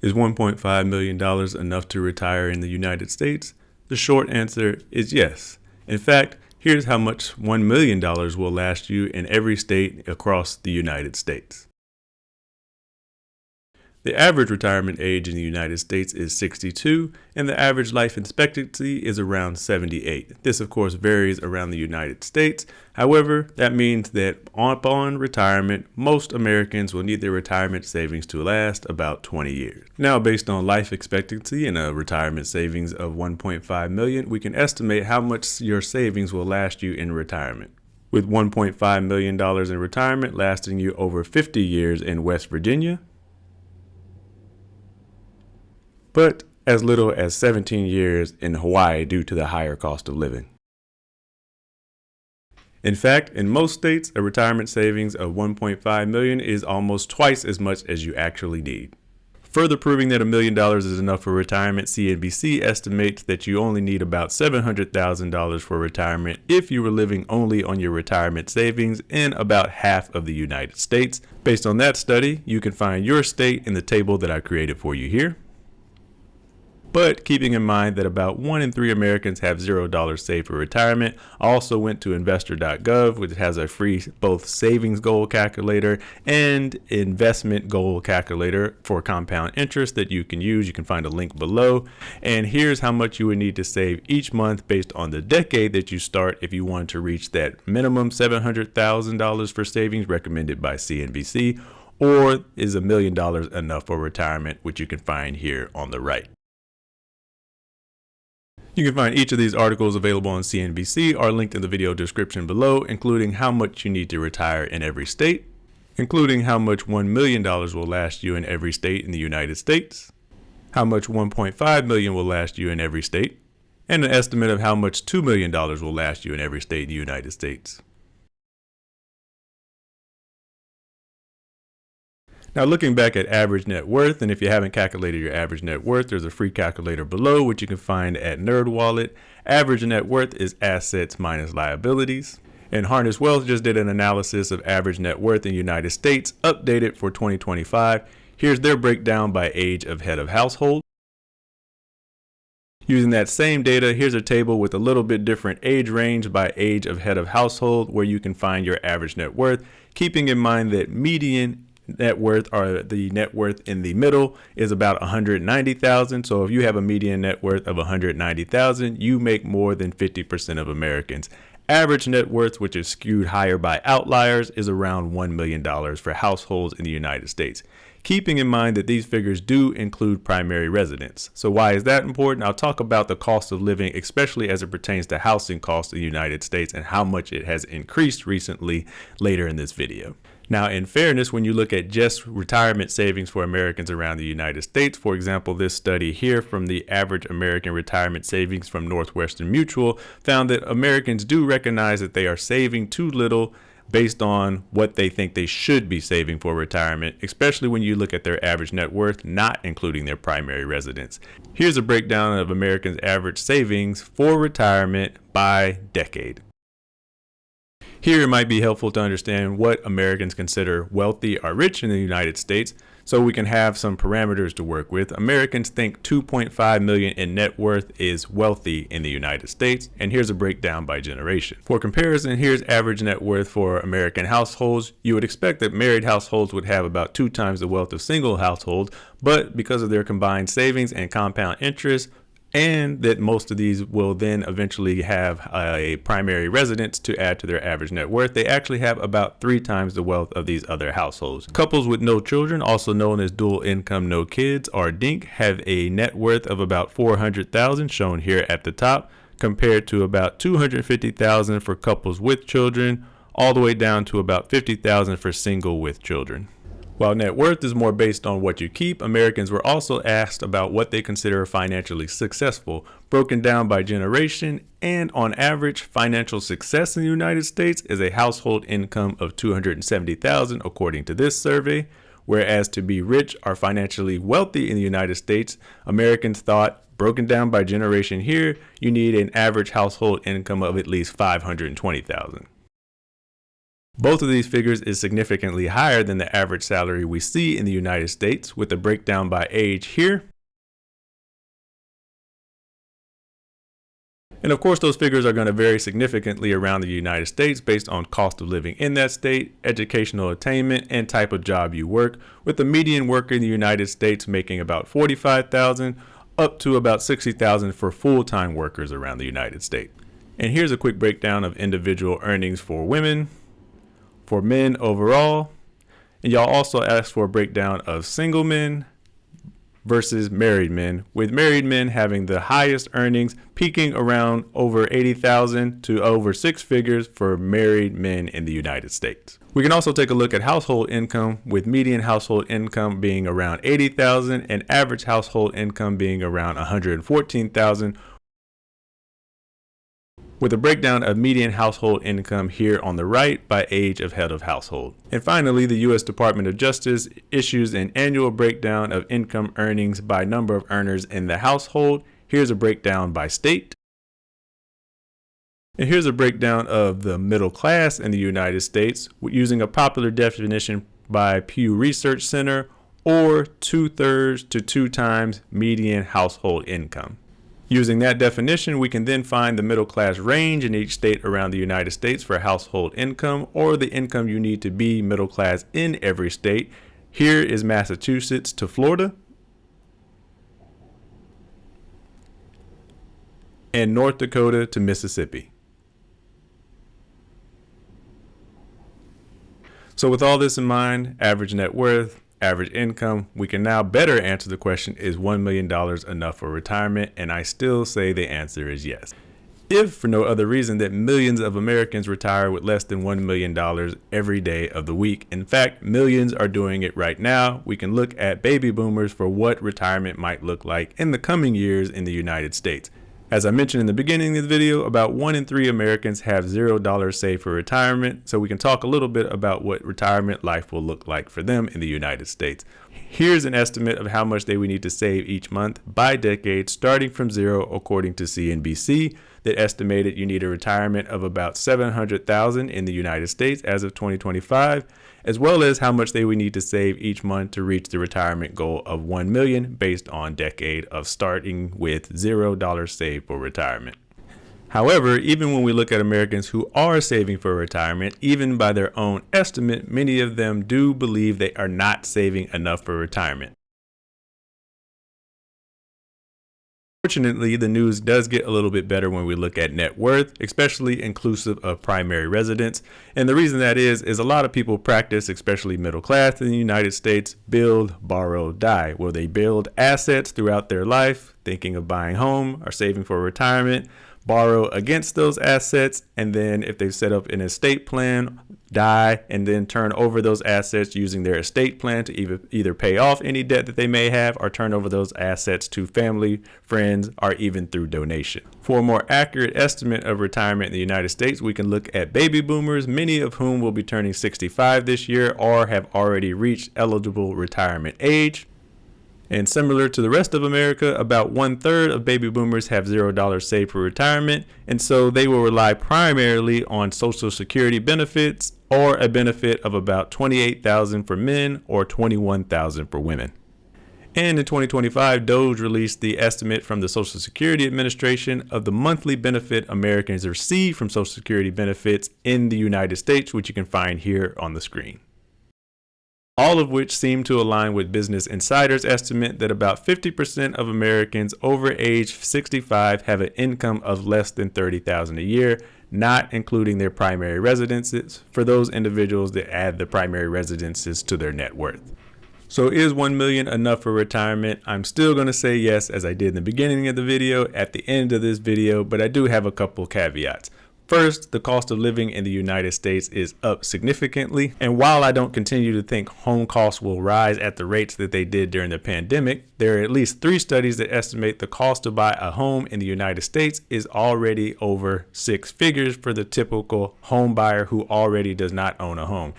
Is $1.5 million enough to retire in the United States? The short answer is yes. In fact, here's how much $1 million will last you in every state across the United States. The average retirement age in the United States is 62, and the average life expectancy is around 78. This, of course, varies around the United States. However, that means that upon retirement, most Americans will need their retirement savings to last about 20 years. Now, based on life expectancy and a retirement savings of $1.5 million, we can estimate how much your savings will last you in retirement. With $1.5 million in retirement lasting you over 50 years in West Virginia, but as little as 17 years in Hawaii due to the higher cost of living. In fact, in most states, a retirement savings of $1.5 million is almost twice as much as you actually need. Further proving that $1 million is enough for retirement, CNBC estimates that you only need about $700,000 for retirement if you were living only on your retirement savings in about half of the United States. Based on that study, you can find your state in the table that I created for you here. But keeping in mind that about 1 in 3 Americans have $0 saved for retirement, I also went to investor.gov, which has a free both savings goal calculator and investment goal calculator for compound interest that you can use. You can find a link below. And here's how much you would need to save each month based on the decade that you start if you wanted to reach that minimum $700,000 for savings recommended by CNBC, or is $1 million enough for retirement, which you can find here on the right. You can find each of these articles available on CNBC or linked in the video description below, including how much you need to retire in every state, including how much $1 million will last you in every state in the United States, how much $1.5 million will last you in every state, and an estimate of how much $2 million will last you in every state in the United States. Now, looking back at average net worth, and if you haven't calculated your average net worth, there's a free calculator below, which you can find at NerdWallet. Average net worth is assets minus liabilities. And Harness Wealth just did an analysis of average net worth in the United States, updated for 2025. Here's their breakdown by age of head of household. Using that same data, here's a table with a little bit different age range by age of head of household, where you can find your average net worth, keeping in mind that median net worth, or the net worth in the middle, is about $190,000. So if you have a median net worth of $190,000, you make more than 50% of Americans. Average net worth, which is skewed higher by outliers, is around $1 million for households in the United States. Keeping in mind that these figures do include primary residence. So why is that important? I'll talk about the cost of living, especially as it pertains to housing costs in the United States and how much it has increased recently later in this video. Now, in fairness, when you look at just retirement savings for Americans around the United States, for example, this study here from the average American retirement savings from Northwestern Mutual found that Americans do recognize that they are saving too little based on what they think they should be saving for retirement, especially when you look at their average net worth, not including their primary residence. Here's a breakdown of Americans' average savings for retirement by decade. Here it might be helpful to understand what Americans consider wealthy or rich in the United States, so we can have some parameters to work with. Americans think $2.5 million in net worth is wealthy in the United States, and here's a breakdown by generation. For comparison, here's average net worth for American households. You would expect that married households would have about 2 times the wealth of single households, but because of their combined savings and compound interest, and that most of these will then eventually have a primary residence to add to their average net worth, they actually have about 3 times the wealth of these other households. Couples with no children, also known as dual income no kids or DINK, have a net worth of about $400,000, shown here at the top, compared to about $250,000 for couples with children, all the way down to about $50,000 for single with children. While net worth is more based on what you keep, Americans were also asked about what they consider financially successful, broken down by generation, and on average, financial success in the United States is a household income of $270,000 according to this survey, whereas to be rich or financially wealthy in the United States, Americans thought, broken down by generation here, you need an average household income of at least $520,000. Both of these figures is significantly higher than the average salary we see in the United States, with a breakdown by age here. And of course, those figures are going to vary significantly around the United States based on cost of living in that state, educational attainment, and type of job you work, with the median worker in the United States making about $45,000 up to about $60,000 for full-time workers around the United States. And here's a quick breakdown of individual earnings for women, for men overall, and y'all also asked for a breakdown of single men versus married men, with married men having the highest earnings, peaking around over $80,000 to over six figures for married men in the United States. We can also take a look at household income, with median household income being around $80,000 and average household income being around $114,000, with a breakdown of median household income here on the right by age of head of household. And finally, the U.S. Department of Justice issues an annual breakdown of income earnings by number of earners in the household. Here's a breakdown by state. And here's a breakdown of the middle class in the United States using a popular definition by Pew Research Center, or 2/3 to 2 times median household income. Using that definition, we can then find the middle class range in each state around the United States for household income, or the income you need to be middle class in every state. Here is Massachusetts to Florida, and North Dakota to Mississippi. So with all this in mind, average net worth, average income, we can now better answer the question, is $1 million enough for retirement? And I still say the answer is yes. If for no other reason that millions of Americans retire with less than $1 million every day of the week. In fact, millions are doing it right now. We can look at baby boomers for what retirement might look like in the coming years in the United States. As I mentioned in the beginning of the video, about 1 in 3 Americans have $0 saved for retirement, so we can talk a little bit about what retirement life will look like for them in the United States. Here's an estimate of how much they would need to save each month by decade, starting from zero, according to CNBC, that estimated you need a retirement of about $700,000 in the United States as of 2025, as well as how much they would need to save each month to reach the retirement goal of $1 million based on decade of starting with $0 saved for retirement. However, even when we look at Americans who are saving for retirement, even by their own estimate, many of them do believe they are not saving enough for retirement. Fortunately, the news does get a little bit better when we look at net worth, especially inclusive of primary residence. And the reason that is a lot of people practice, especially middle class in the United States, build, borrow, die, where they build assets throughout their life, thinking of buying home or saving for retirement, borrow against those assets, and then if they've set up an estate plan, die, and then turn over those assets using their estate plan to either pay off any debt that they may have or turn over those assets to family, friends, or even through donation. For a more accurate estimate of retirement in the United States, we can look at baby boomers, many of whom will be turning 65 this year or have already reached eligible retirement age. And similar to the rest of America, about 1/3 of baby boomers have $0 saved for retirement, and so they will rely primarily on Social Security benefits, or a benefit of about $28,000 for men or $21,000 for women. And in 2025, DOGE released the estimate from the Social Security Administration of the monthly benefit Americans receive from Social Security benefits in the United States, which you can find here on the screen. All of which seem to align with Business Insider's estimate that about 50% of Americans over age 65 have an income of less than $30,000 a year, not including their primary residences, for those individuals that add the primary residences to their net worth. So is $1 million enough for retirement? I'm still going to say yes, as I did in the beginning of the video, at the end of this video, but I do have a couple caveats. First, the cost of living in the United States is up significantly. And while I don't continue to think home costs will rise at the rates that they did during the pandemic, there are at least 3 studies that estimate the cost to buy a home in the United States is already over 6 figures for the typical home buyer who already does not own a home,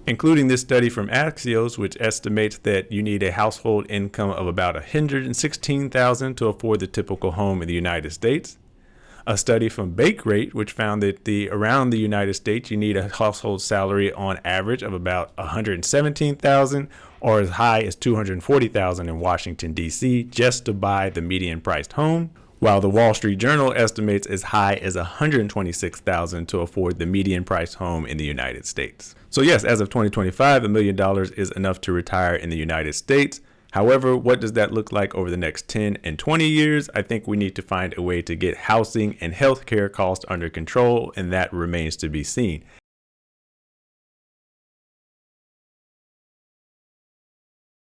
including this study from Axios, which estimates that you need a household income of about $116,000 to afford the typical home in the United States. A study from Bake Rate, which found that around the United States, you need a household salary on average of about $117,000 or as high as $240,000 in Washington, D.C. just to buy the median priced home, while the Wall Street Journal estimates as high as $126,000 to afford the median priced home in the United States. So yes, as of 2025, $1 million is enough to retire in the United States. However, what does that look like over the next 10 and 20 years? I think we need to find a way to get housing and healthcare costs under control, and that remains to be seen.